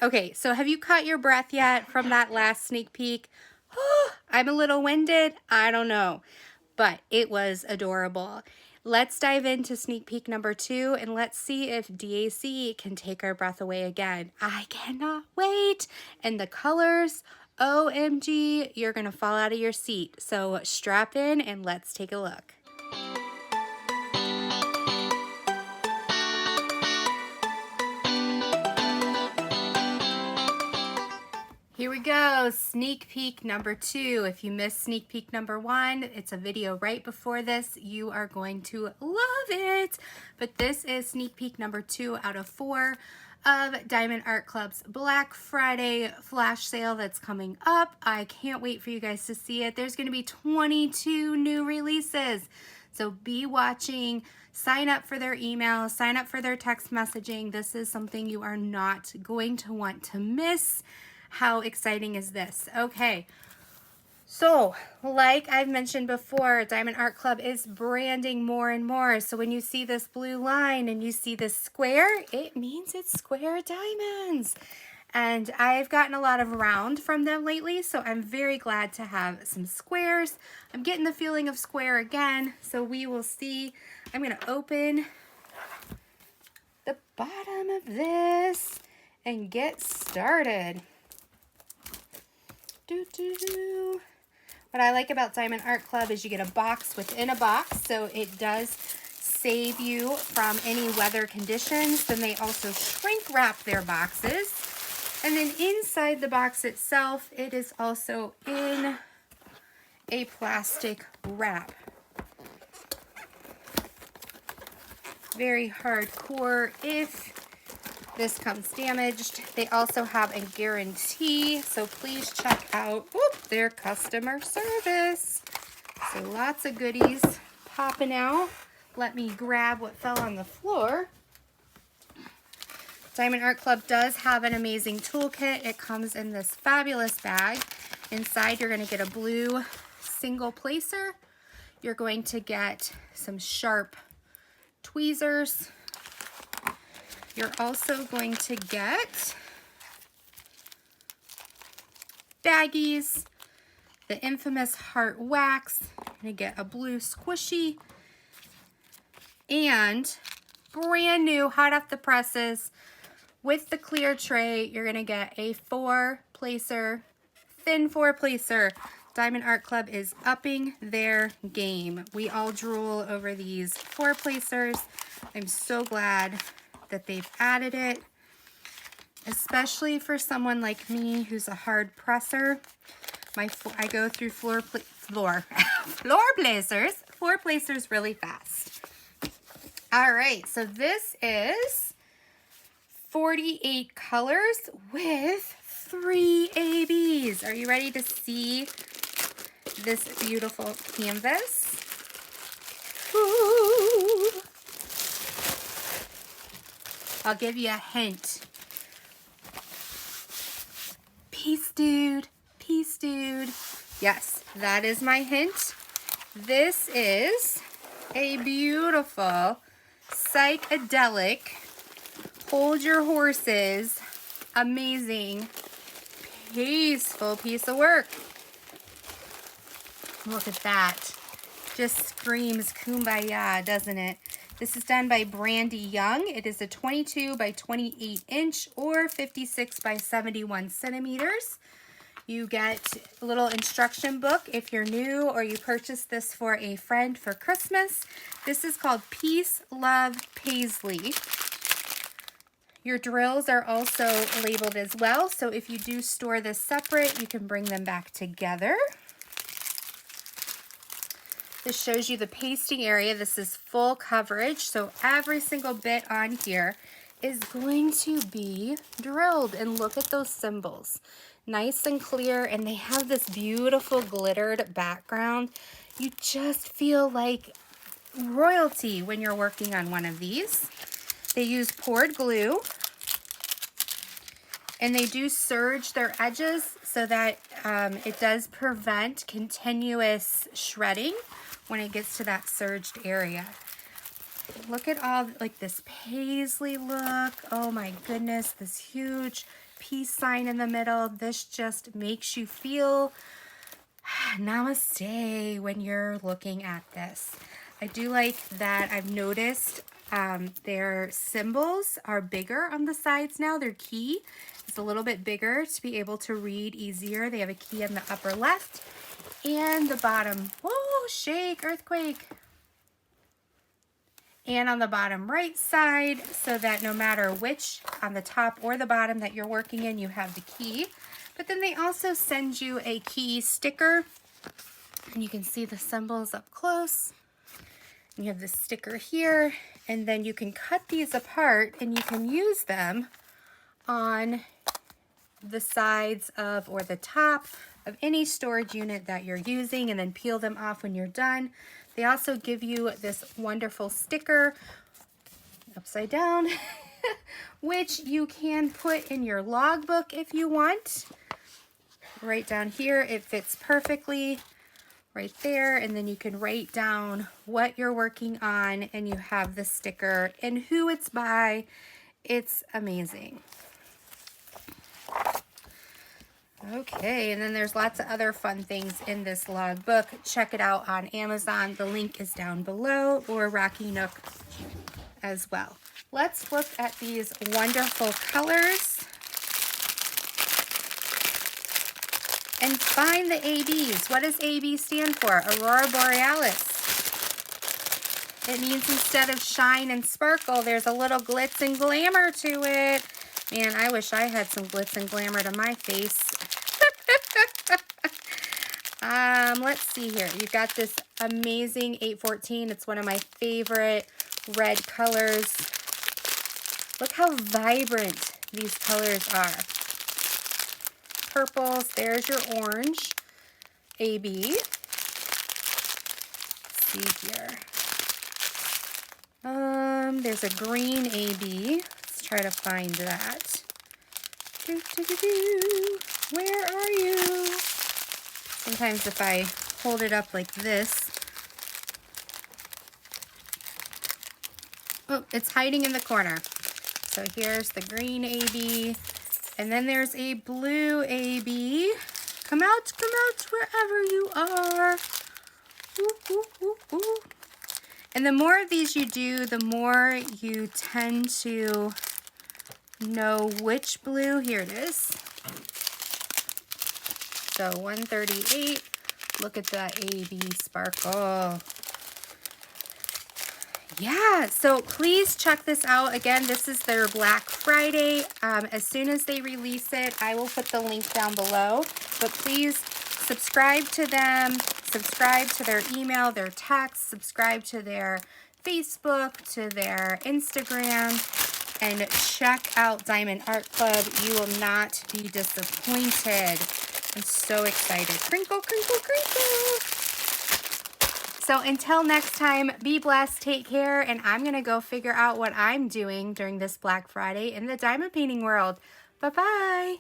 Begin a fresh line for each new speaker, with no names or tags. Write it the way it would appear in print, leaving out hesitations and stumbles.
Okay, so have you caught your breath yet from that last sneak peek? I'm a little winded, I don't know, but it was adorable. Let's dive into sneak peek number 2 and let's see if DAC can take our breath away again. I cannot wait. And the colors, OMG, you're gonna fall out of your seat. So strap in and let's take a look. Here we go, sneak peek number 2. If you missed sneak peek number 1, it's a video right before this. You are going to love it. But this is sneak peek number 2 out of 4 of Diamond Art Club's Black Friday flash sale that's coming up. I can't wait for you guys to see it. There's going to be 22 new releases. So be watching, sign up for their email, sign up for their text messaging. This is something you are not going to want to miss. How exciting is this? Okay, so like I've mentioned before, Diamond Art Club is branding more and more. So when you see this blue line and you see this square, it means it's square diamonds. And I've gotten a lot of round from them lately, so I'm very glad to have some squares. I'm getting the feeling of square again, so we will see. I'm gonna open the bottom of this and get started. What I like about Diamond Art Club is you get a box within a box, so it does save you from any weather conditions. Then they also shrink wrap their boxes. And then inside the box itself, it is also in a plastic wrap. Very hardcore if this comes damaged. They also have a guarantee, so please check out their customer service. So lots of goodies popping out. Let me grab what fell on the floor. Diamond Art Club does have an amazing toolkit. It comes in this fabulous bag. Inside you're going to get a blue single placer. You're going to get some sharp tweezers. You're also going to get baggies, the infamous heart wax. You're going to get a blue squishy, and brand new, hot off the presses, with the clear tray, you're going to get a 4-placer, thin 4-placer. Diamond Art Club is upping their game. We all drool over these 4-placers. I'm so glad that they've added it, especially for someone like me who's a hard presser. I go through floor placers, 4-placers really fast. All right, so this is 48 colors with 3 ABs. Are you ready to see this beautiful canvas? Ooh. I'll give you a hint. Peace dude, peace dude. Yes, that is my hint. This is a beautiful, psychedelic, hold your horses, amazing, peaceful piece of work. Look at that. Just screams kumbaya, doesn't it? This is done by Brandy Young. It is a 22 by 28 inch or 56 by 71 centimeters. You get a little instruction book if you're new or you purchase this for a friend for Christmas. This is called Peace, Love, Paisley. Your drills are also labeled as well, so if you do store this separate, you can bring them back together. This shows you the pasting area. This is full coverage, so every single bit on here is going to be drilled. And look at those symbols. Nice and clear, and they have this beautiful glittered background. You just feel like royalty when you're working on one of these. They use poured glue, and they do serge their edges so that it does prevent continuous shredding when it gets to that serged area. Look at all, like this paisley look. Oh my goodness, this huge peace sign in the middle. This just makes you feel namaste when you're looking at this. I do like that I've noticed their symbols are bigger on the sides now. Their key is a little bit bigger to be able to read easier. They have a key in the upper left and the bottom. Whoa, shake, earthquake. And on the bottom right side, so that no matter which, on the top or the bottom that you're working in, you have the key. But then they also send you a key sticker, and you can see the symbols up close. You have the sticker here, and then you can cut these apart and you can use them on the sides of or the top of any storage unit that you're using, and then peel them off when you're done. They also give you this wonderful sticker, upside down, which you can put in your logbook if you want. Right down here, it fits perfectly right there, and then you can write down what you're working on, and you have the sticker and who it's by. It's amazing. Okay, and then there's lots of other fun things in this logbook. Check it out on Amazon. The link is down below, or Rocky Nook as well. Let's look at these wonderful colors and find the ABs. What does AB stand for? Aurora Borealis. It means instead of shine and sparkle, there's a little glitz and glamour to it. Man, I wish I had some glitz and glamour to my face. Let's see here. You've got this amazing 814. It's one of my favorite red colors. Look how vibrant these colors are. Purples, there's your orange AB. Let's see here. There's a green AB. Let's try to find that. Where are you? Sometimes if I hold it up like this, oh, it's hiding in the corner. So here's the green AB, and then there's a blue AB. Come out wherever you are. Ooh, ooh, ooh, ooh. And the more of these you do, the more you tend to know which blue. Here it is. So 138, look at that AB sparkle. Yeah, so please check this out. Again, this is their Black Friday. As soon as they release it, I will put the link down below. But please subscribe to them, subscribe to their email, their text, subscribe to their Facebook, to their Instagram, and check out Diamond Art Club. You will not be disappointed. I'm so excited. Crinkle, crinkle, crinkle. So until next time, be blessed, take care, and I'm going to go figure out what I'm doing during this Black Friday in the diamond painting world. Bye-bye.